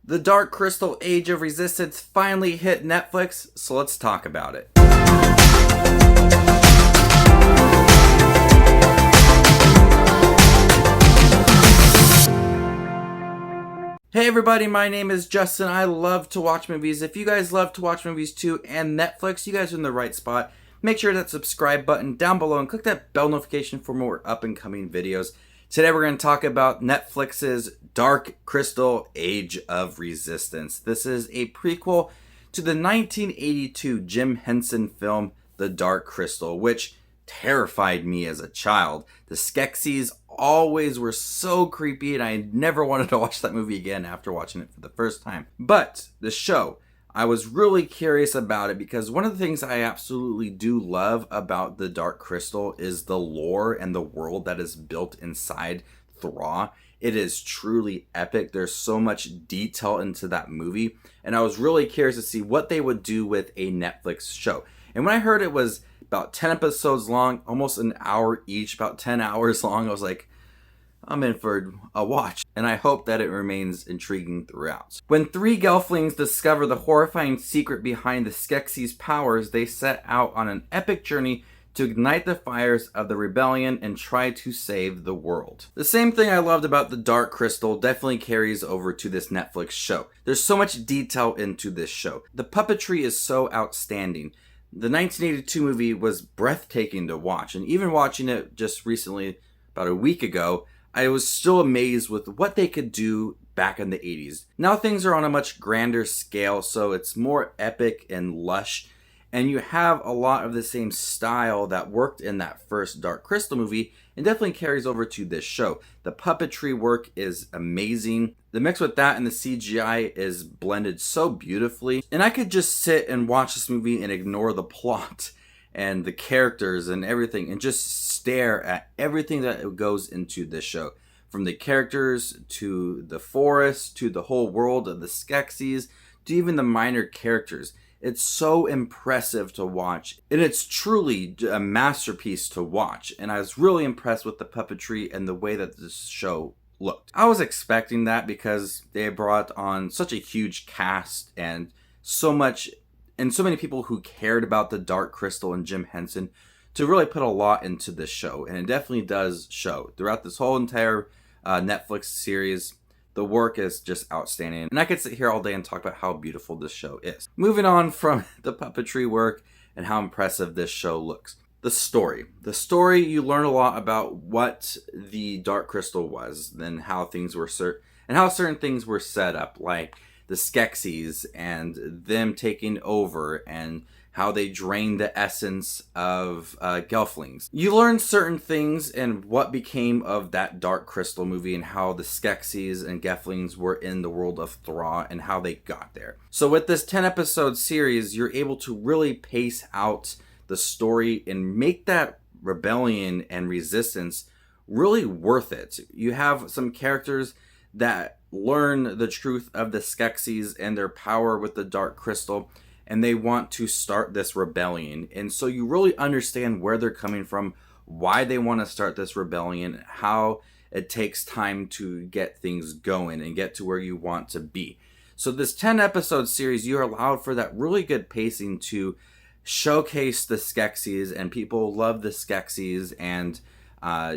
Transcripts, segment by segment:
The Dark Crystal Age of Resistance finally hit Netflix, so let's talk about it. Hey everybody, my name is Justin. I love to watch movies. If you guys love to watch movies too and Netflix, you guys are in the right spot. Make sure that subscribe button down below and click that bell notification for more up and coming videos. Today we're going to talk about Netflix's Dark Crystal Age of Resistance. This is a prequel to the 1982 Jim Henson film, The Dark Crystal, which terrified me as a child. The Skeksis always were so creepy and I never wanted to watch that movie again after watching it for the first time. But the show, I was really curious about it because one of the things I absolutely do love about The Dark Crystal is the lore and the world that is built inside Thra. It is truly epic. There's so much detail into that movie, and I was really curious to see what they would do with a Netflix show. And when I heard it was about 10 episodes long, almost an hour each, about 10 hours long, I was like, I'm in for a watch, and I hope that it remains intriguing throughout. When three Gelflings discover the horrifying secret behind the Skeksis' powers, they set out on an epic journey to ignite the fires of the rebellion and try to save the world. The same thing I loved about The Dark Crystal definitely carries over to this Netflix show. There's so much detail into this show. The puppetry is so outstanding. The 1982 movie was breathtaking to watch, and even watching it just recently, about a week ago, I was still amazed with what they could do back in the 80s. Now things are on a much grander scale, so it's more epic and lush, and you have a lot of the same style that worked in that first Dark Crystal movie and definitely carries over to this show. The puppetry work is amazing. The mix with that and the CGI is blended so beautifully, and I could just sit and watch this movie and ignore the plot and the characters and everything and just stare at everything that goes into this show. From the characters to the forest to the whole world of the Skeksis to even the minor characters. It's so impressive to watch, and it's truly a masterpiece to watch, and I was really impressed with the puppetry and the way that this show looked. I was expecting that because they brought on such a huge cast and so many people who cared about the Dark Crystal and Jim Henson to really put a lot into this show, and it definitely does show. Throughout this whole entire Netflix series, the work is just outstanding, and I could sit here all day and talk about how beautiful this show is. Moving on from the puppetry work and how impressive this show looks. The story. The story, you learn a lot about what the Dark Crystal was, and how things were how certain things were set up, like the Skeksis and them taking over and how they drained the essence of Gelflings. You learn certain things and what became of that Dark Crystal movie and how the Skeksis and Gelflings were in the world of Thra and how they got there. So with this 10 episode series, you're able to really pace out the story and make that rebellion and resistance really worth it. You have some characters that learn the truth of the Skeksis and their power with the Dark Crystal, and they want to start this rebellion. And so you really understand where they're coming from, why they want to start this rebellion, how it takes time to get things going and get to where you want to be. So this 10 episode series, you're allowed for that really good pacing to showcase the Skeksis, and people love the Skeksis, and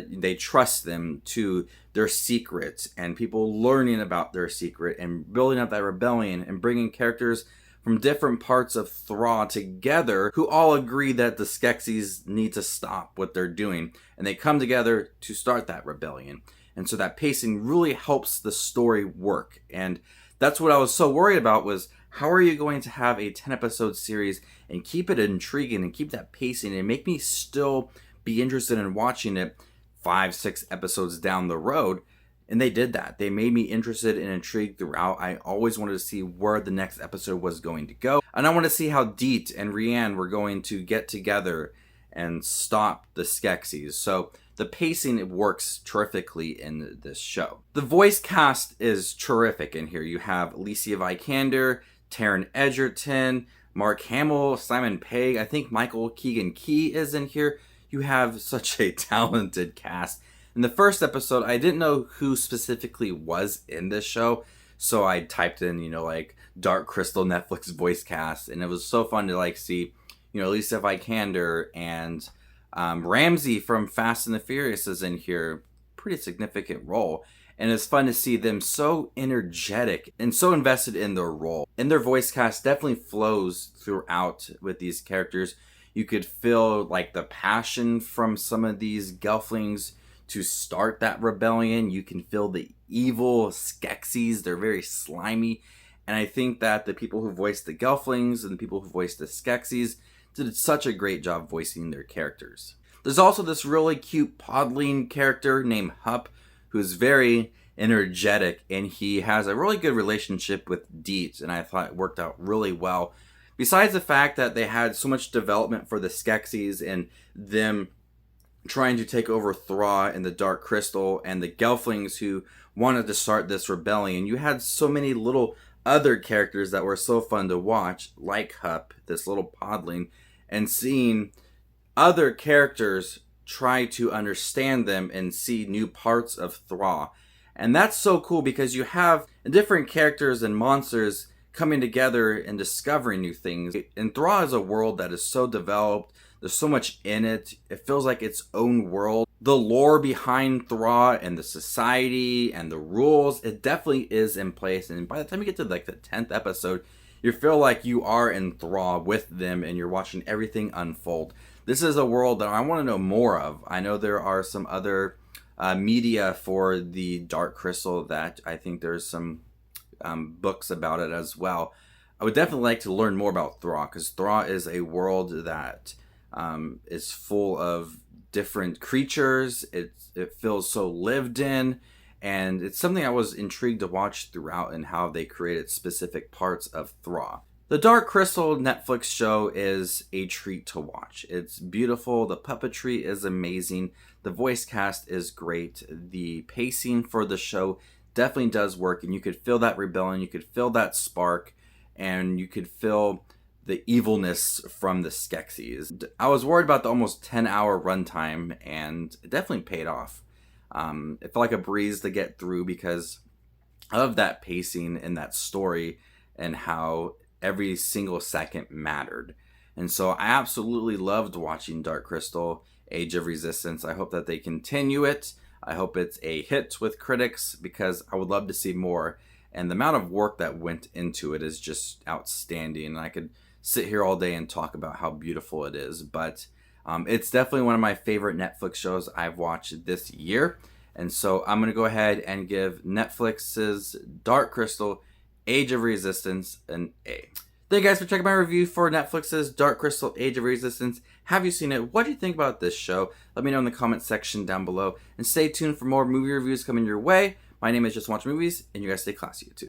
they trust them to their secrets, and people learning about their secret and building up that rebellion and bringing characters from different parts of Thra together who all agree that the Skeksis need to stop what they're doing, and they come together to start that rebellion. And so that pacing really helps the story work, and that's what I was so worried about, was how are you going to have a 10 episode series and keep it intriguing and keep that pacing and make me still be interested in watching it 5-6 episodes down the road. And they did that. They made me interested and intrigued throughout. I always wanted to see where the next episode was going to go, and I wanted to see how Deet and Rian were going to get together and stop the Skeksis. So the pacing, it works terrifically in this show. The voice cast is terrific in here. You have Alicia Vikander, Taron Egerton, Mark Hamill, Simon Pegg. I think Michael Keegan-Key is in here. You have such a talented cast. In the first episode, I didn't know who specifically was in this show, So I typed in, like Dark Crystal Netflix voice cast, and it was so fun to like see, Lisa Vikander and Ramsey from Fast and the Furious is in here. Pretty significant role. And it's fun to see them so energetic and so invested in their role. And their voice cast definitely flows throughout with these characters. You could feel like the passion from some of these Gelflings to start that rebellion. You can feel the evil Skeksis. They're very slimy. And I think that the people who voiced the Gelflings and the people who voiced the Skeksis did such a great job voicing their characters. There's also this really cute podling character named Hup, who's very energetic, and he has a really good relationship with Deet, and I thought it worked out really well. Besides the fact that they had so much development for the Skeksis and them trying to take over Thra and the Dark Crystal and the Gelflings who wanted to start this rebellion, you had so many little other characters that were so fun to watch, like Hup, this little podling, and seeing other characters try to understand them and see new parts of Thra. And that's so cool because you have different characters and monsters coming together and discovering new things. And Thra is a world that is so developed. There's so much in it. It feels like its own world. The lore behind Thra and the society and the rules, it definitely is in place. And by the time you get to like the 10th episode, you feel like you are in Thra with them and you're watching everything unfold. This is a world that I want to know more of. I know there are some other media for the Dark Crystal that I think there's some books about it as well. I would definitely like to learn more about Thra, because Thra is a world that is full of different creatures. It feels so lived in, and it's something I was intrigued to watch throughout and how they created specific parts of Thra. The Dark Crystal Netflix show is a treat to watch. It's beautiful. The puppetry is amazing. The voice cast is great. The pacing for the show definitely does work, and you could feel that rebellion. You could feel that spark, and you could feel the evilness from the Skeksis. I was worried about the almost 10-hour runtime, and it definitely paid off. It felt like a breeze to get through because of that pacing and that story and how every single second mattered. And so I absolutely loved watching Dark Crystal Age of Resistance. I hope that they continue it. I hope it's a hit with critics because I would love to see more. And the amount of work that went into it is just outstanding. And I could sit here all day and talk about how beautiful it is. But it's definitely one of my favorite Netflix shows I've watched this year. And so I'm going to go ahead and give Netflix's Dark Crystal Age of Resistance an A. Thank you guys for checking my review for Netflix's Dark Crystal Age of Resistance. Have you seen it? What do you think about this show? Let me know in the comment section down below. And stay tuned for more movie reviews coming your way. My name is JustinWatchesMovies, and you guys stay classy, YouTube.